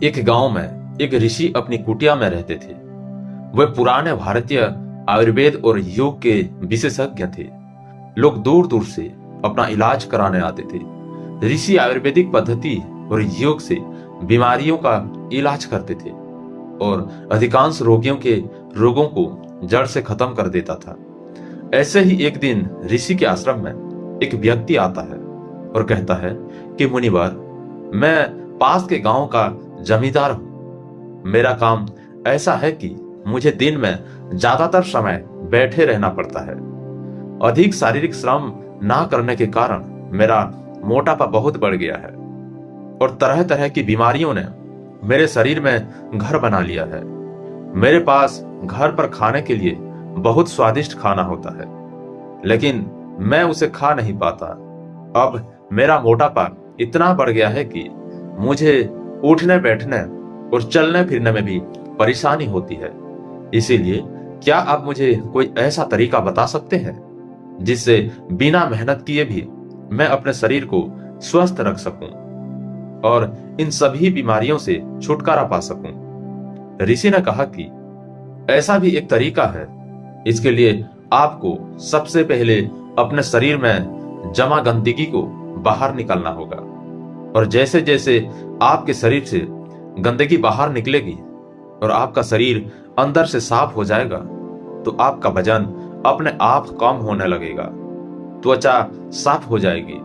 एक गांव में एक ऋषि अपनी कुटिया में रहते थे। वे पुराने भारतीय आयुर्वेद और योग के विशेषज्ञ थे। लोग दूर दूर से अपना इलाज कराने आते थे। ऋषि आयुर्वेदिक पद्धति और योग से बीमारियों का इलाज करते थे और अधिकांश रोगियों के रोगों को जड़ से खत्म कर देता था। ऐसे ही एक दिन ऋषि के आश्रम में एक व्यक्ति आता है और कहता है कि मुनिवर, मैं पास के गांव का जमींदार हूं। मेरा काम ऐसा है कि मुझे दिन में ज्यादातर समय बैठे रहना पड़ता है। अधिक शारीरिक श्रम ना करने के कारण मेरा मोटापा बहुत बढ़ गया है और तरह तरह की बीमारियों ने मेरे शरीर में घर बना लिया है। मेरे पास घर पर खाने के लिए बहुत स्वादिष्ट खाना होता है, लेकिन मैं उसे खा नहीं पाता। अब मेरा मोटापा इतना बढ़ गया है कि मुझे उठने बैठने और चलने फिरने में भी परेशानी होती है। इसीलिए क्या आप मुझे कोई ऐसा तरीका बता सकते हैं जिससे बिना मेहनत किए भी मैं अपने शरीर को स्वस्थ रख सकूं और इन सभी बीमारियों से छुटकारा पा सकूं? ऋषि ने कहा कि ऐसा भी एक तरीका है। इसके लिए आपको सबसे पहले अपने शरीर में जमा गंदगी को बाहर निकालना होगा और जैसे जैसे आपके शरीर से गंदगी बाहर निकलेगी और आपका शरीर अंदर से साफ हो जाएगा तो आपका वजन अपने आप कम होने लगेगा, त्वचा साफ हो जाएगी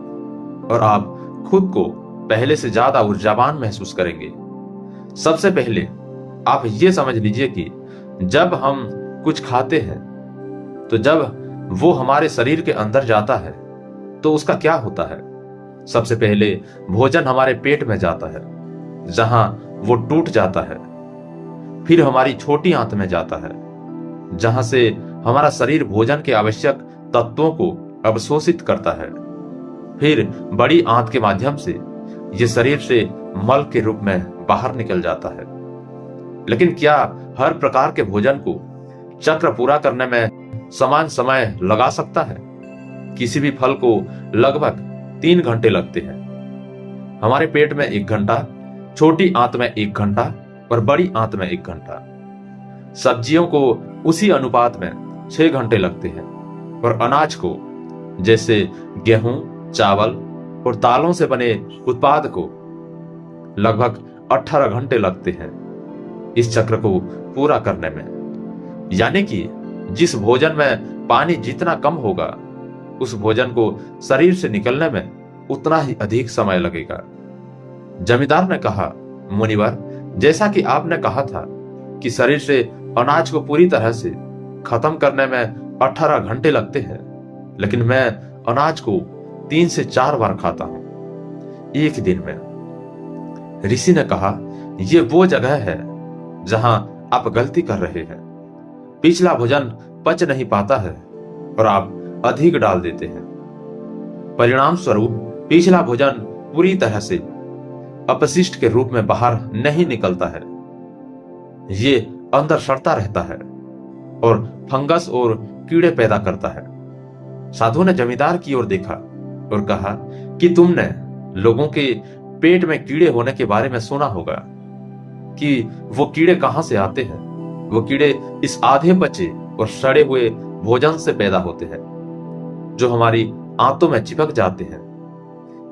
और आप खुद को पहले से ज्यादा ऊर्जावान महसूस करेंगे। सबसे पहले आप ये समझ लीजिए कि जब हम कुछ खाते हैं तो जब वो हमारे शरीर के अंदर जाता है तो उसका क्या होता है? सबसे पहले भोजन हमारे पेट में जाता है, जहां वो टूट जाता है। फिर हमारी छोटी आंत में जाता है, जहां से हमारा शरीर भोजन के आवश्यक तत्वों को अवशोषित करता है। फिर बड़ी आंत के माध्यम से ये शरीर से मल के रूप में बाहर निकल जाता है। लेकिन क्या हर प्रकार के भोजन को चक्र पूरा करने में समान समय लगा सकता है? किसी भी फल को लगभग 3 घंटे लगते हैं। हमारे पेट में 1 घंटा, छोटी आंत में 1 घंटा और बड़ी आंत में 1 घंटा। सब्जियों को उसी अनुपात में 6 घंटे लगते हैं और अनाज को, जैसे गेहूं, चावल और दालों से बने उत्पाद को लगभग 18 घंटे लगते हैं इस चक्र को पूरा करने में। यानी कि जिस भोजन में पानी जितना कम होगा, उस भोजन को शरीर से निकलने में उतना ही अधिक समय लगेगा। जमींदार ने कहा, मुनिवर, जैसा कि आपने कहा था कि शरीर से अनाज को पूरी तरह से खत्म करने में 18 घंटे लगते हैं, लेकिन मैं अनाज को 3 से 4 बार खाता हूं एक दिन में। ऋषि ने कहा, यह वो जगह है जहां आप गलती कर रहे हैं। पिछला भोजन पच नहीं पाता है और आप अधिक डाल देते हैं। परिणाम स्वरूप पिछला भोजन पूरी तरह से अपशिष्ट के रूप में बाहर नहीं निकलता है। ये अंदर सड़ता रहता है और फंगस और कीड़े पैदा करता है। साधु ने जमींदार की ओर देखा और कहा कि तुमने लोगों के पेट में कीड़े होने के बारे में सुना होगा कि वो कीड़े कहां से आते हैं। वो कीड़े इस आधे पचे और सड़े हुए भोजन से पैदा होते हैं जो हमारी आंतों में चिपक जाते हैं।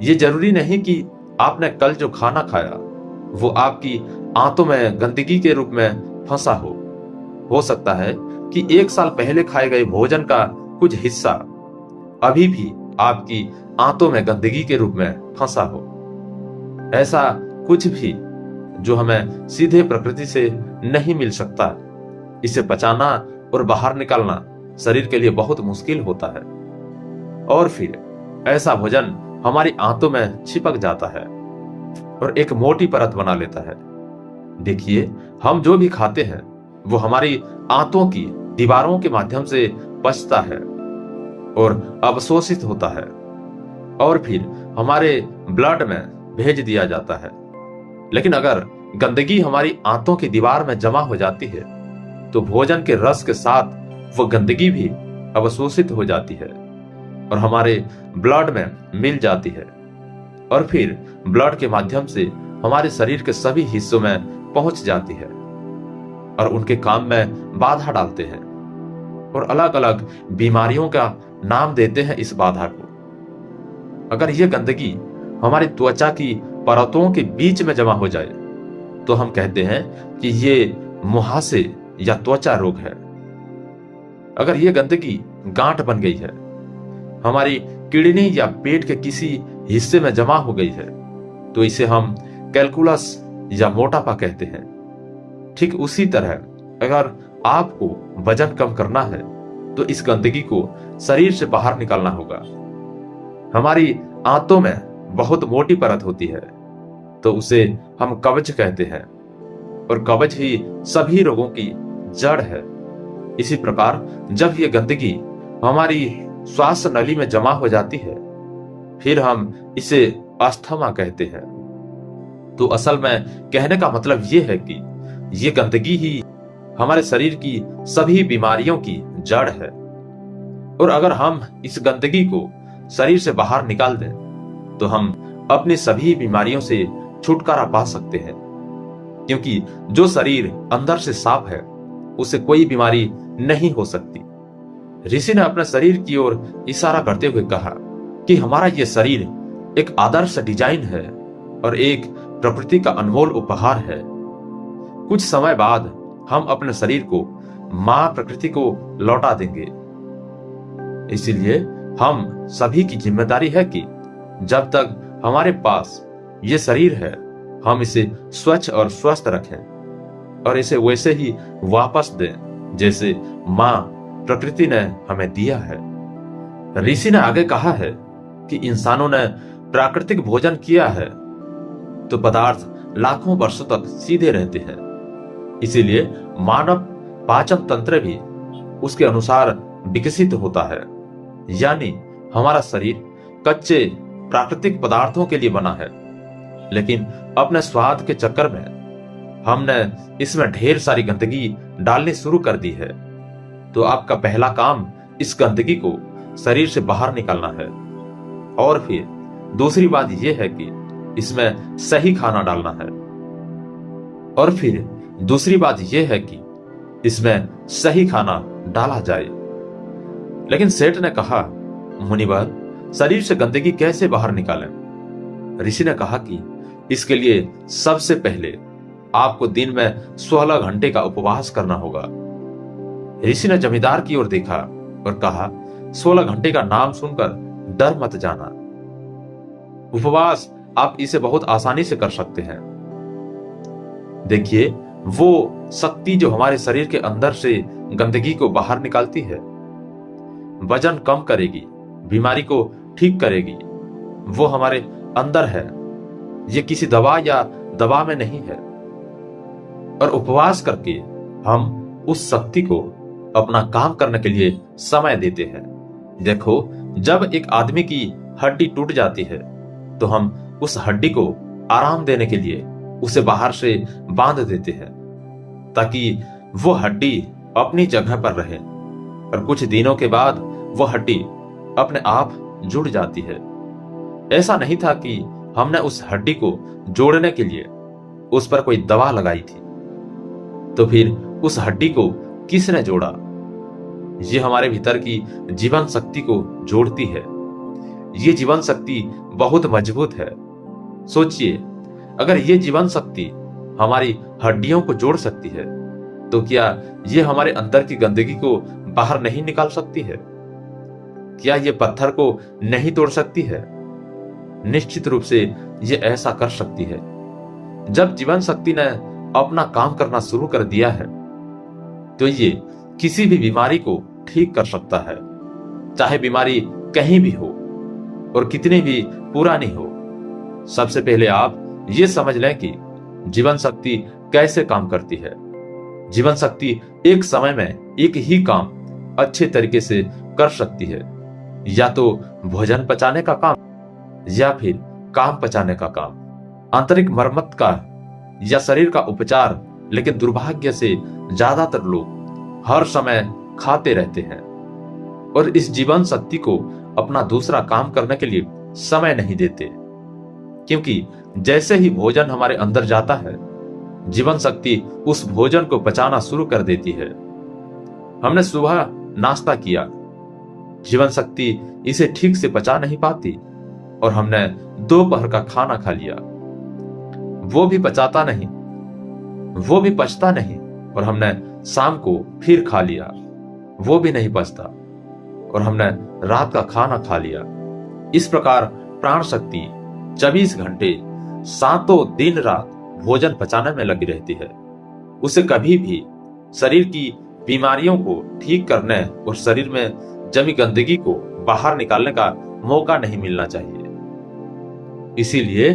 ये जरूरी नहीं कि आपने कल जो खाना खाया वो आपकी आंतों में गंदगी के रूप में फंसा हो सकता है कि 1 साल पहले खाए गए भोजन का कुछ हिस्सा अभी भी आपकी आंतों में गंदगी के रूप में फंसा हो। ऐसा कुछ भी जो हमें सीधे प्रकृति से नहीं मिल सकता, इसे पचाना और बाहर निकालना शरीर के लिए बहुत मुश्किल होता है और फिर ऐसा भोजन हमारी आंतों में चिपक जाता है और एक मोटी परत बना लेता है। देखिए, हम जो भी खाते हैं वो हमारी आंतों की दीवारों के माध्यम से पचता है और अवशोषित होता है और फिर हमारे ब्लड में भेज दिया जाता है। लेकिन अगर गंदगी हमारी आंतों की दीवार में जमा हो जाती है तो भोजन के रस के साथ वो गंदगी भी अवशोषित हो जाती है और हमारे ब्लड में मिल जाती है और फिर ब्लड के माध्यम से हमारे शरीर के सभी हिस्सों में पहुंच जाती है और उनके काम में बाधा डालते हैं और अलग अलग बीमारियों का नाम देते हैं इस बाधा को। अगर यह गंदगी हमारी त्वचा की परतों के बीच में जमा हो जाए तो हम कहते हैं कि ये मुहासे या त्वचा रोग है। अगर यह गंदगी गांठ बन गई है, हमारी किडनी या पेट के किसी हिस्से में जमा हो गई है, तो इसे हम कैलकुलस या मोटापा कहते हैं। ठीक उसी तरह अगर आपको वजन कम करना है तो इस गंदगी को शरीर से बाहर निकालना होगा। हमारी आंतों में बहुत मोटी परत होती है तो उसे हम कवच कहते हैं और कवच ही सभी रोगों की जड़ है। इसी प्रकार जब यह गंदगी हमारी श्वास नली में जमा हो जाती है फिर हम इसे अस्थमा कहते हैं। तो असल में कहने का मतलब यह है कि यह गंदगी ही हमारे शरीर की सभी बीमारियों की जड़ है और अगर हम इस गंदगी को शरीर से बाहर निकाल दें तो हम अपनी सभी बीमारियों से छुटकारा पा सकते हैं, क्योंकि जो शरीर अंदर से साफ है उसे कोई बीमारी नहीं हो सकती। ऋषि ने अपने शरीर की ओर इशारा करते हुए कहा कि हमारा यह शरीर एक आदर्श डिजाइन है और एक प्रकृति का अनमोल उपहार है। कुछ समय बाद हम अपने शरीर को मां प्रकृति को लौटा देंगे। इसीलिए हम सभी की जिम्मेदारी है कि जब तक हमारे पास ये शरीर है हम इसे स्वच्छ और स्वस्थ रखें और इसे वैसे ही वापस दें जैसे मां प्रकृति ने हमें दिया है। ऋषि ने आगे कहा है कि इंसानों ने प्राकृतिक भोजन किया है तो पदार्थ लाखों वर्षों तक सीधे रहते हैं। इसीलिए मानव पाचन तंत्र भी उसके अनुसार विकसित होता है, यानी हमारा शरीर कच्चे प्राकृतिक पदार्थों के लिए बना है, लेकिन अपने स्वाद के चक्कर में हमने इसमें ढेर सारी गंदगी डालनी शुरू कर दी है। तो आपका पहला काम इस गंदगी को शरीर से बाहर निकालना है और फिर दूसरी बात यह है कि इसमें सही खाना डालना है और फिर दूसरी बात यह है कि इसमें सही खाना डाला जाए। लेकिन सेठ ने कहा, मुनिवर, शरीर से गंदगी कैसे बाहर निकालें? ऋषि ने कहा कि इसके लिए सबसे पहले आपको दिन में 16 घंटे का उपवास करना होगा। ऋषि ने जमींदार की ओर देखा और कहा, 16 घंटे का नाम सुनकर डर मत जाना। उपवास आप इसे बहुत आसानी से कर सकते हैं। देखिए, वो शक्ति जो हमारे शरीर के अंदर से गंदगी को बाहर निकालती है, वजन कम करेगी, बीमारी को ठीक करेगी, वो हमारे अंदर है। ये किसी दवा या दवा में नहीं है। और उपवास करके हम उस शक्ति को अपना काम करने के लिए समय देते हैं। देखो, जब एक आदमी की हड्डी टूट जाती है तो हम उस हड्डी को आराम देने के लिए उसे बाहर से बांध देते हैं ताकि वो हड्डी अपनी जगह पर रहे और कुछ दिनों के बाद वो हड्डी अपने आप जुड़ जाती है। ऐसा नहीं था कि हमने उस हड्डी को जोड़ने के लिए उस पर कोई दवा लगाई थी। तो फिर उस हड्डी को किसने जोड़ा? ये हमारे भीतर की जीवन शक्ति को जोड़ती है। ये जीवन शक्ति बहुत मजबूत है। सोचिए, अगर ये जीवन शक्ति हमारी हड्डियों को जोड़ सकती है तो क्या ये हमारे अंदर की गंदगी को बाहर नहीं निकाल सकती है? क्या ये पत्थर को नहीं तोड़ सकती है? निश्चित रूप से ये ऐसा कर सकती है। जब जीवन शक्ति ने अपना काम करना शुरू कर दिया है तो ये किसी भी बीमारी को ठीक कर सकता है, चाहे बीमारी कहीं भी हो और कितनी भी पुरानी हो। सबसे पहले आप ये समझ लें कि जीवन शक्ति कैसे काम करती है। जीवन शक्ति एक समय में एक ही काम अच्छे तरीके से कर सकती है, या तो भोजन पचाने का काम या फिर काम पचाने का काम, आंतरिक मरम्मत का या शरीर का उपचार। लेकिन दुर्भाग्य से ज्यादातर लोग हर समय खाते रहते हैं और इस जीवन शक्ति को अपना दूसरा काम करने के लिए समय नहीं देते, क्योंकि जैसे ही भोजन हमारे अंदर जाता है, जीवन शक्ति उस भोजन को पचाना शुरू कर देती है। हमने सुबह नाश्ता किया, जीवन शक्ति इसे ठीक से पचा नहीं पाती, और हमने दोपहर का खाना खा लिया, वो भी पचाता नहीं, वो भी पचता नहीं, और हमने शाम को फिर खा लिया, वो भी नहीं पचता, और हमने रात का खाना खा लिया। इस प्रकार प्राण शक्ति 24 घंटे सातों दिन रात भोजन पचाने में लगी रहती है। उसे कभी भी शरीर की बीमारियों को ठीक करने और शरीर में जमी गंदगी को बाहर निकालने का मौका नहीं मिलना चाहिए। इसीलिए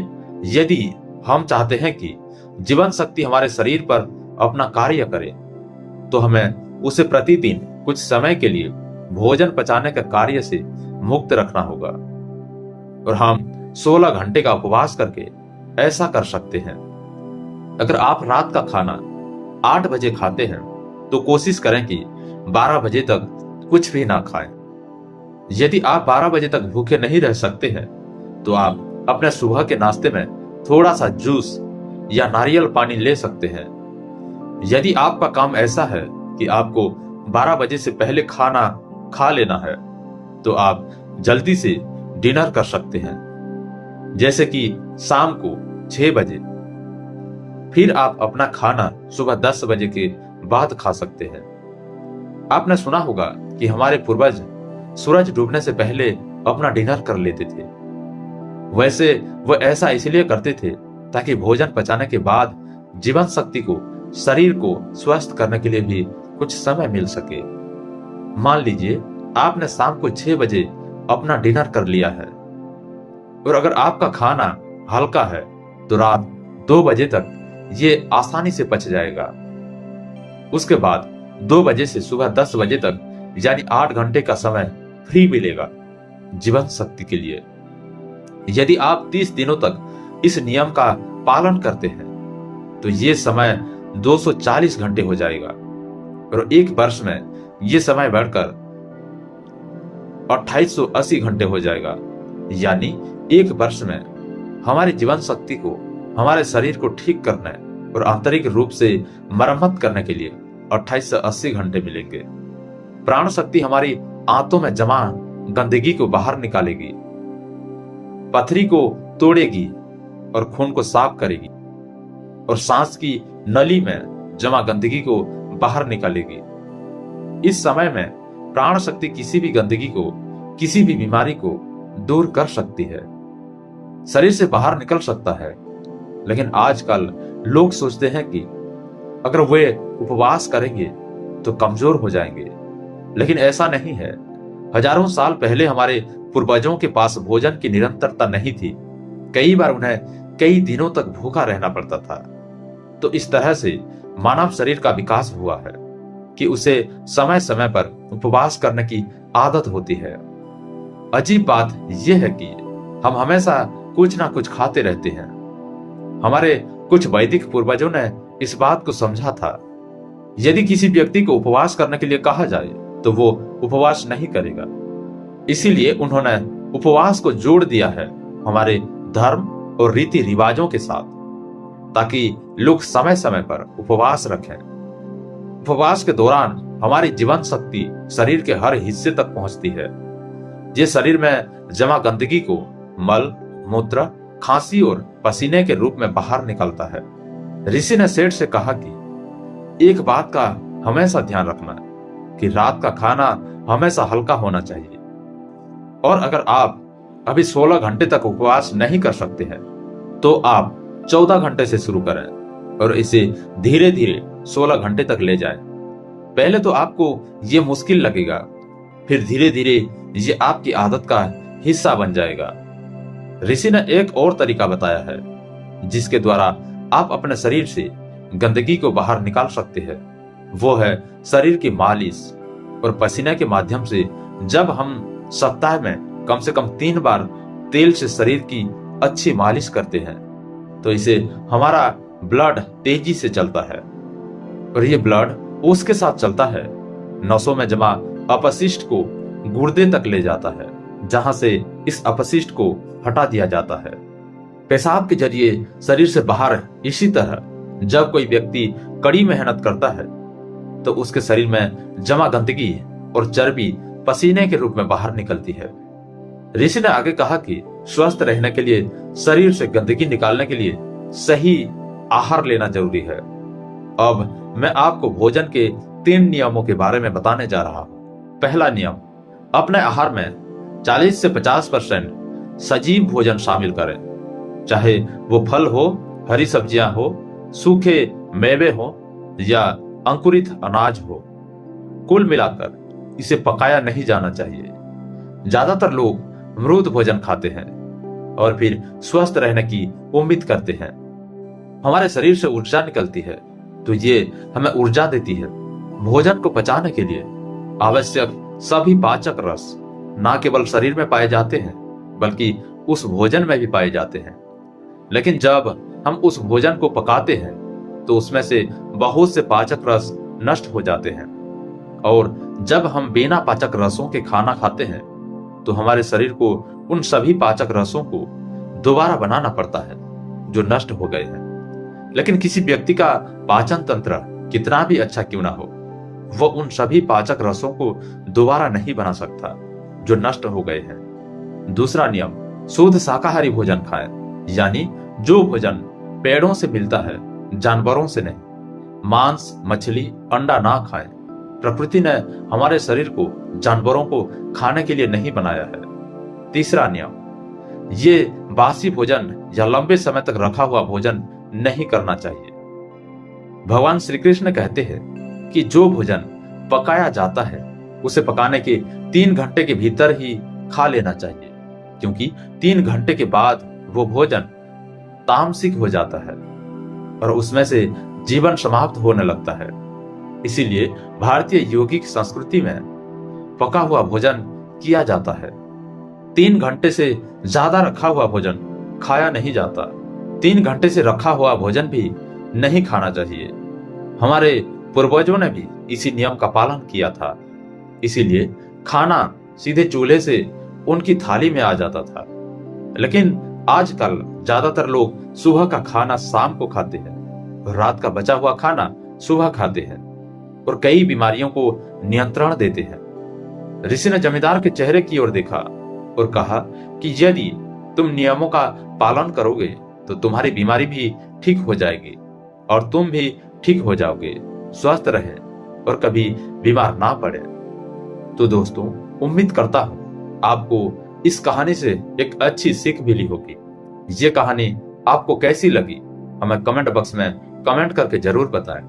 यदि हम चाहते हैं कि जीवन शक्ति हमारे शरीर पर अपना कार्य करे, तो हमें उसे प्रतिदिन कुछ समय के लिए भोजन पचाने का कार्य से मुक्त रखना होगा। और हम 16 घंटे का उपवास करके ऐसा कर सकते हैं। अगर आप रात का खाना 8 बजे खाते हैं, तो कोशिश करें कि 12 बजे तक कुछ भी ना खाएं। यदि आप 12 बजे तक भूखे नहीं रह सकते हैं, तो आप अपने सुबह के नाश्ते में थोड़ा सा जूस या नारियल पानी ले सकते हैं। यदि आपका काम ऐसा है कि आपको 12 बजे से पहले खाना खा लेना है, तो आप जल्दी से डिनर कर सकते हैं, जैसे कि शाम को 6 बजे। फिर आप अपना खाना सुबह 10 बजे के बाद खा सकते हैं। आपने सुना होगा कि हमारे पूर्वज सूरज डूबने से पहले अपना डिनर कर लेते थे। वैसे वह ऐसा इसलिए करते थे ताकि भोजन पचाने के बाद जीवन शक्ति को शरीर को स्वस्थ करने के लिए भी कुछ समय मिल सके। मान लीजिए आपने शाम को 6 बजे अपना डिनर कर लिया है, और अगर आपका खाना हल्का है तो रात 2 बजे तक ये आसानी से पच जाएगा। उसके बाद 2 बजे से सुबह 10 बजे तक, यानी 8 घंटे का समय फ्री मिलेगा जीवन शक्ति के लिए। यदि आप 30 दिनों तक इस नियम का पालन करते हैं, तो ये समय 240 घंटे हो जाएगा, और एक वर्ष में ये समय बढ़कर 2880 घंटे हो जाएगा। यानी एक वर्ष में हमारी जीवन शक्ति को, हमारे शरीर को ठीक करने और आंतरिक रूप से मरम्मत करने के लिए 28 से 80 घंटे मिलेंगे। प्राण शक्ति हमारी आंतों में जमा गंदगी को बाहर निकालेगी, पथरी को तोड़ेगी और खून को साफ करेगी, और सांस की नली में जमा गंदगी को बाहर निकालेगी। इस समय में प्राण शक्ति किसी भी गंदगी को, किसी भी बीमारी को दूर कर सकती है, शरीर से बाहर निकल सकता है। लेकिन आजकल लोग सोचते हैं कि अगर वे उपवास करेंगे तो कमजोर हो जाएंगे, लेकिन ऐसा नहीं है। हजारों साल पहले हमारे पूर्वजों के पास भोजन की निरंतरता नहीं थी। कई बार उन्हें कई दिनों तक भूखा रहना पड़ता था। तो इस तरह से मानव शरीर का विकास हुआ है कि उसे समय समय पर उपवास करने की आदत होती है। अजीब बात यह है कि हम हमेशा कुछ ना कुछ खाते रहते हैं। हमारे कुछ वैदिक पूर्वजों ने इस बात को समझा था। यदि किसी व्यक्ति को उपवास करने के लिए कहा जाए तो वो उपवास नहीं करेगा। इसीलिए उन्होंने उपवास को जोड़ दिया है हमारे धर्म और रीति रिवाजों के साथ, ताकि लोग समय समय पर उपवास रखें। उपवास के दौरान हमारी जीवन शक्ति शरीर के हर हिस्से तक पहुंचती है। ये शरीर में जमा गंदगी को मल, मूत्र, खांसी और पसीने के रूप में बाहर निकलता है। ऋषि ने सेठ से कहा कि एक बात का हमेशा ध्यान रखना कि रात का खाना हमेशा हल्का होना चाहिए, और अगर आप अभी 16 घंटे तक उपवास नहीं कर सकते हैं तो आप 14 घंटे से शुरू करें और इसे धीरे धीरे 16 घंटे तक ले जाएं। पहले तो आपको ये मुश्किल लगेगा, फिर धीरे धीरे ये आपकी आदत का हिस्सा बन जाएगा। ऋषि ने एक और तरीका बताया है जिसके द्वारा आप अपने शरीर से गंदगी को बाहर निकाल सकते हैं। वो है शरीर की मालिश और पसीने के माध्यम से। जब हम सप्ताह में कम से कम 3 बार तेल से शरीर की अच्छी मालिश करते हैं तो इसे हमारा ब्लड तेजी से चलता है, और ये ब्लड उसके साथ चलता है नसों में जमा अपशिष्ट को गुर्दे तक ले जाता है, जहां से इस अपशिष्ट को हटा दिया जाता है। पेशाब के जरिए शरीर से बाहर। इसी तरह जब कोई व्यक्ति कड़ी मेहनत करता है तो उसके शरीर में जमा गंदगी और चर्बी पसीने के रूप में बाहर निकलती है। ऋषि ने आगे कहा कि स्वस्थ रहने के लिए शरीर से गंदगी निकालने के लिए सही आहार लेना जरूरी है। अब मैं आपको भोजन के 3 नियमों के बारे में बताने जा रहा हूं। पहला नियम, अपने आहार में 40 से 50% सजीव भोजन शामिल करें, चाहे वो फल हो, हरी सब्जियां हो, सूखे मेवे हो या अंकुरित अनाज हो। कुल मिलाकर इसे पकाया नहीं जाना चाहिए। ज्यादातर लोग मृत भोजन खाते हैं और फिर स्वस्थ रहने की उम्मीद करते हैं। हमारे शरीर से ऊर्जा निकलती है तो ये हमें ऊर्जा देती है। भोजन को पचाने के लिए आवश्यक सभी पाचक रस न केवल शरीर में पाए जाते हैं बल्कि उस भोजन में भी पाए जाते हैं। लेकिन जब हम उस भोजन को पकाते हैं तो उसमें से बहुत से पाचक रस नष्ट हो जाते हैं, और जब हम बिना पाचक रसों के खाना खाते हैं तो हमारे शरीर को उन सभी पाचक रसों को दोबारा बनाना पड़ता है जो नष्ट हो गए हैं। लेकिन किसी व्यक्ति का पाचन तंत्र कितना भी अच्छा क्यों ना हो, वो उन सभी पाचक रसों को दोबारा नहीं बना सकता जो नष्ट हो गए हैं। दूसरा नियम, शुद्ध शाकाहारी भोजन खाएं, यानी जो भोजन पेड़ों से मिलता है, जानवरों से नहीं। मांस, मछली, अंडा ना खाएं। प्रकृति ने हमारे शरीर को जानवरों को खाने के लिए नहीं बनाया है। तीसरा नियम, ये बासी भोजन या लंबे समय तक रखा हुआ भोजन नहीं करना चाहिए। भगवान श्री कृष्ण कहते हैं कि जो भोजन पकाया जाता है उसे पकाने के 3 घंटे के भीतर ही खा लेना चाहिए, क्योंकि 3 घंटे के बाद वो भोजन तामसिक हो जाता है और उसमें से जीवन समाप्त होने लगता है। इसीलिए भारतीय यौगिक संस्कृति में पका हुआ भोजन किया जाता है। 3 घंटे से ज्यादा रखा हुआ भोजन खाया नहीं जाता। 3 घंटे से रखा हुआ भोजन भी नहीं खाना चाहिए। हमारे पूर्वजों ने भी इसी नियम का पालन किया था, इसीलिए खाना सीधे चूल्हे से उनकी थाली में आ जाता था। लेकिन आजकल ज्यादातर लोग सुबह का खाना शाम को खाते हैं और रात का बचा हुआ खाना सुबह खाते हैं और कई बीमारियों को नियंत्रण देते हैं। ऋषि ने जमींदार के चेहरे की ओर देखा और कहा कि यदि तुम नियमों का पालन करोगे तो तुम्हारी बीमारी भी ठीक हो जाएगी और तुम भी ठीक हो जाओगे, स्वस्थ रहे और कभी बीमार ना पड़े। तो दोस्तों, उम्मीद करता हूं आपको इस कहानी से एक अच्छी सीख मिली होगी। ये कहानी आपको कैसी लगी हमें कमेंट बॉक्स में कमेंट करके जरूर बताएं।